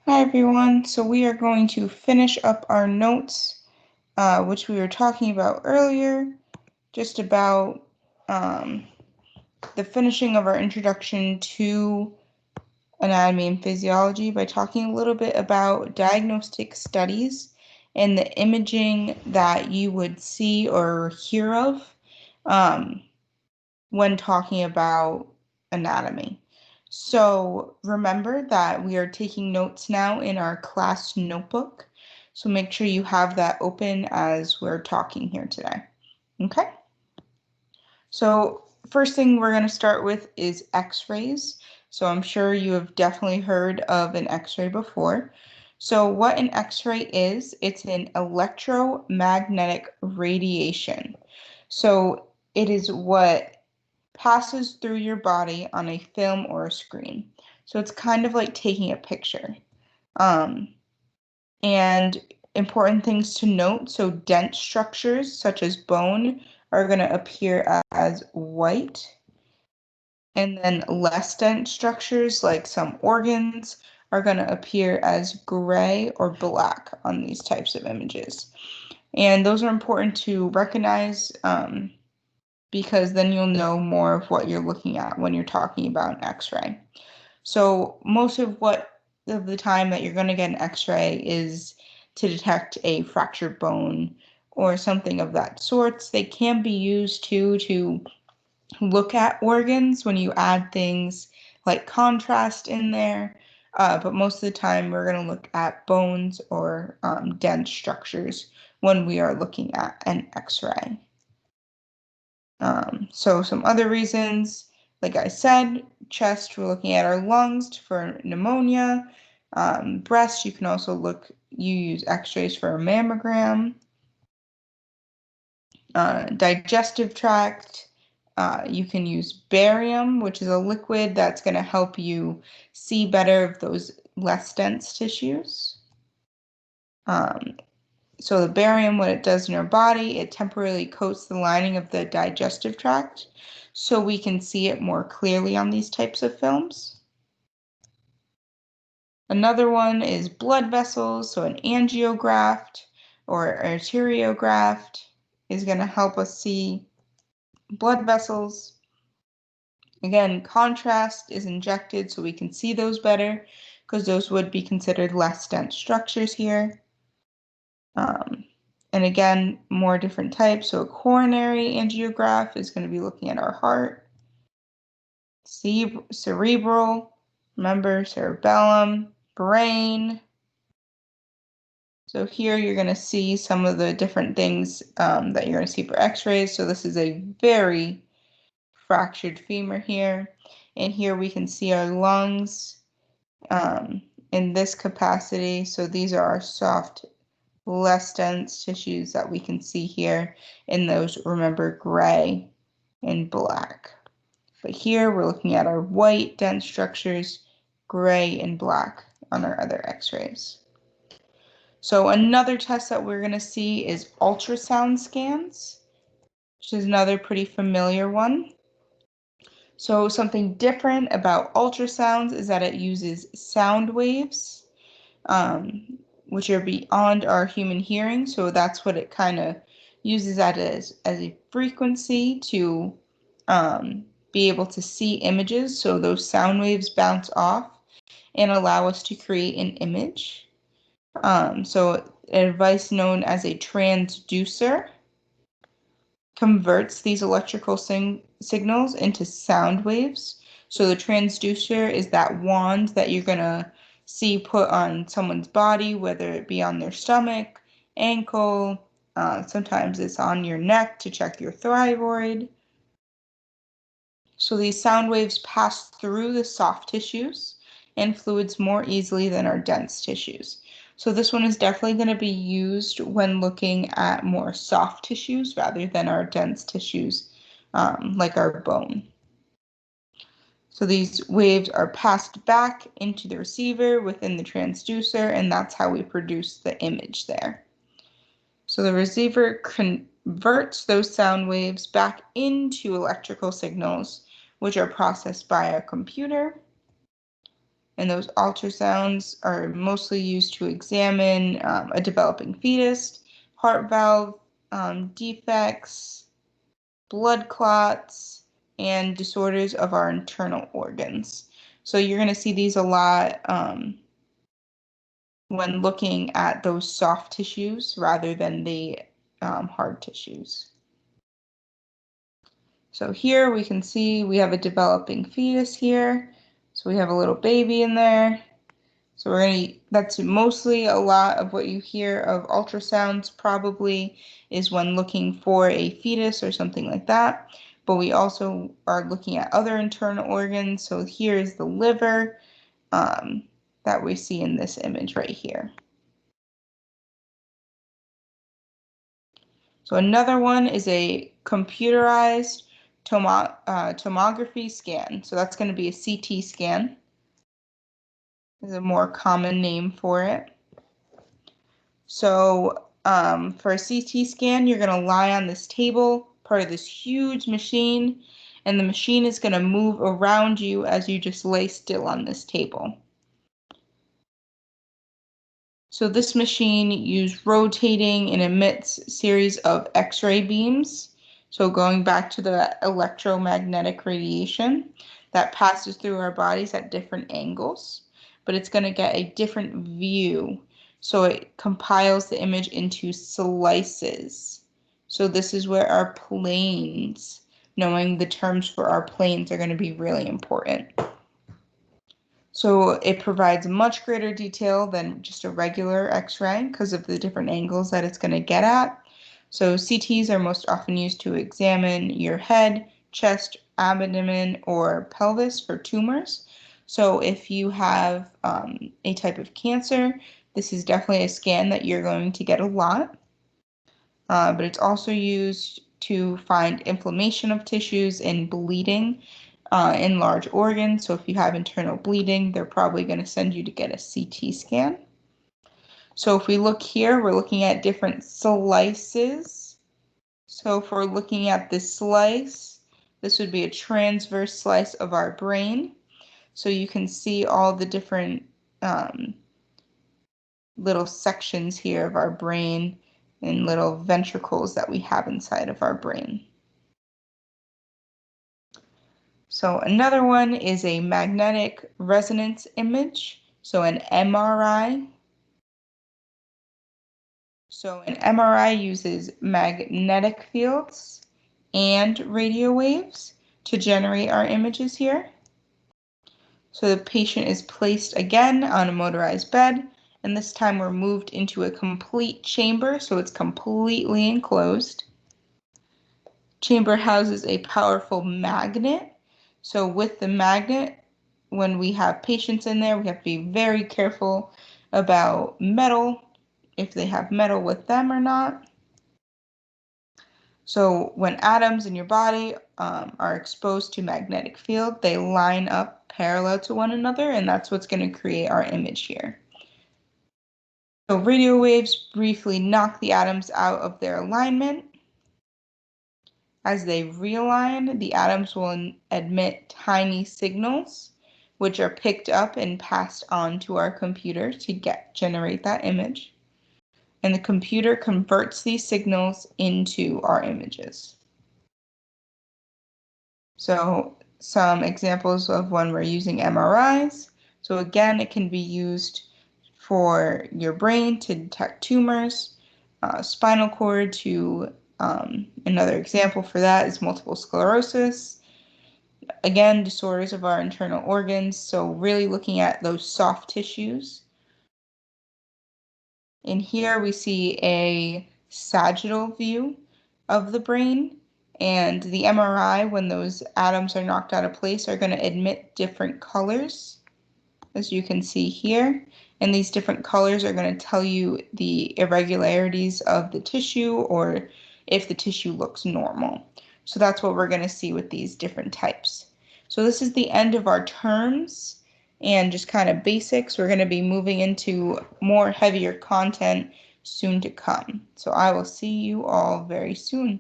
Hi everyone, so we are going to finish up our notes, which we were talking about earlier, just about the finishing of our introduction to anatomy and physiology by talking a little bit about diagnostic studies and the imaging that you would see or hear of um, when talking about anatomy. So remember that we are taking notes now in our class notebook. So make sure you have that open as we're talking here today. Okay? So first thing we're going to start with is x-rays. So I'm sure you have definitely heard of an x-ray before. So what an x-ray is, it's an electromagnetic radiation. So it is what passes through your body on a film or a screen. So it's kind of like taking a picture. Um, and important things to note, so dense structures such as bone are going to appear as white, and then less dense structures like some organs are going to appear as gray or black on these types of images. And those are important to recognize because then you'll know more of what you're looking at when you're talking about an x-ray. So most of the time that you're going to get an x-ray is to detect a fractured bone or something of that sort. They can be used to look at organs when you add things like contrast in there. But most of the time we're going to look at bones or dense structures when we are looking at an x-ray. So some other reasons, like I said, chest, we're looking at our lungs for pneumonia. Breast, you can also you use x-rays for a mammogram. Digestive tract, you can use barium, which is a liquid that's going to help you see better of those less dense tissues. So the barium, what it does in our body, it temporarily coats the lining of the digestive tract so we can see it more clearly on these types of films. Another one is blood vessels, so an angiograft or arteriograft is going to help us see blood vessels. Again, contrast is injected so we can see those better because those would be considered less dense structures here. And again, more different types. So a coronary angiograph is going to be looking at our heart. Cerebral, remember, cerebellum, brain. So here you're going to see some of the different things that you're going to see for x-rays. So this is a very fractured femur here. And here we can see our lungs in this capacity. So these are our soft, less dense tissues that we can see here in those, remember, gray and black. But here we're looking at our white, dense structures, gray and black on our other x-rays. So another test that we're going to see is ultrasound scans, which is another pretty familiar one. So something different about ultrasounds is that it uses sound waves, which are beyond our human hearing. So that's what it kind of uses that as a frequency to be able to see images. So those sound waves bounce off and allow us to create an image. So a device known as a transducer converts these electrical signals into sound waves. So the transducer is that wand that you're going to see put on someone's body, whether it be on their stomach, ankle, sometimes it's on your neck to check your thyroid. So these sound waves pass through the soft tissues and fluids more easily than our dense tissues. So this one is definitely going to be used when looking at more soft tissues rather than our dense tissues, like our bone. So these waves are passed back into the receiver within the transducer, and that's how we produce the image there. So the receiver converts those sound waves back into electrical signals, which are processed by a computer. And those ultrasounds are mostly used to examine a developing fetus, heart valve defects, blood clots, and disorders of our internal organs. So you're going to see these a lot when looking at those soft tissues rather than the hard tissues. So here we can see we have a developing fetus here. So we have a little baby in there. So that's mostly a lot of what you hear of ultrasounds probably is when looking for a fetus or something like that. But we also are looking at other internal organs. So here is the liver that we see in this image right here. So another one is a computerized tomography scan. So that's going to be a CT scan, is a more common name for it. So for a CT scan, you're going to lie on this table, part of this huge machine, and the machine is going to move around you as you just lay still on this table. So this machine uses rotating and emits series of X-ray beams. So going back to the electromagnetic radiation that passes through our bodies at different angles, but it's going to get a different view. So it compiles the image into slices. So this is where our planes, knowing the terms for our planes, are going to be really important. So it provides much greater detail than just a regular X-ray because of the different angles that it's going to get at. So CTs are most often used to examine your head, chest, abdomen, or pelvis for tumors. So if you have a type of cancer, this is definitely a scan that you're going to get a lot. But it's also used to find inflammation of tissues and bleeding in large organs. So if you have internal bleeding, they're probably going to send you to get a CT scan. So if we look here, we're looking at different slices. So if we're looking at this slice, this would be a transverse slice of our brain. So you can see all the different little sections here of our brain and little ventricles that we have inside of our brain. So another one is a magnetic resonance image, so an MRI. So an MRI uses magnetic fields and radio waves to generate our images here. So the patient is placed again on a motorized bed, and this time we're moved into a complete chamber, so it's completely enclosed. Chamber houses a powerful magnet. So with the magnet, when we have patients in there, we have to be very careful about metal, if they have metal with them or not. So when atoms in your body are exposed to magnetic field, they line up parallel to one another, and that's what's going to create our image here. So radio waves briefly knock the atoms out of their alignment. As they realign, the atoms will emit tiny signals, which are picked up and passed on to our computer to generate that image. And the computer converts these signals into our images. So some examples of when we're using MRIs. So again, it can be used for your brain to detect tumors, spinal cord to another example for that is multiple sclerosis. Again, disorders of our internal organs, so really looking at those soft tissues. In here we see a sagittal view of the brain, and the MRI, when those atoms are knocked out of place, are going to emit different colors, as you can see here. And these different colors are going to tell you the irregularities of the tissue or if the tissue looks normal. So that's what we're going to see with these different types. So this is the end of our terms and just kind of basics. We're going to be moving into more heavier content soon to come. So I will see you all very soon.